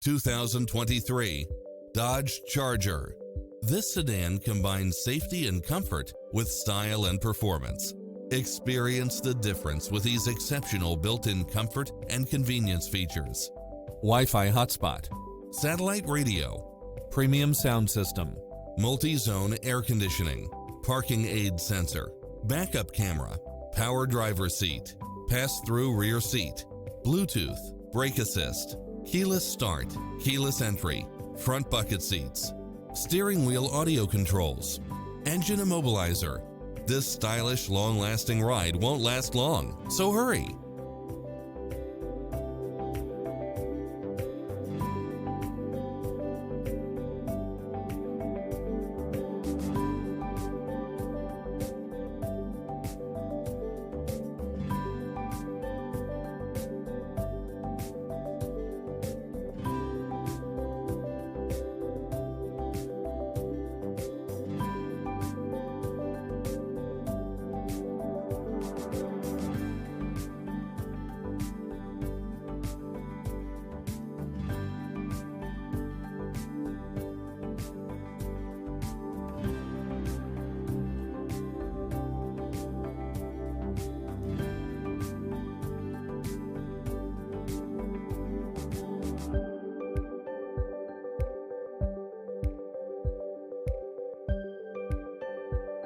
2023 Dodge Charger. This sedan combines safety and comfort with style and performance. Experience the difference with these exceptional built-in comfort and convenience features. Wi-Fi hotspot, satellite radio, premium sound system, multi-zone air conditioning, parking aid sensor, backup camera, power driver seat, pass-through rear seat, Bluetooth, brake assist, keyless start, keyless entry, front bucket seats, steering wheel audio controls, engine immobilizer. This stylish, long-lasting ride won't last long, so hurry!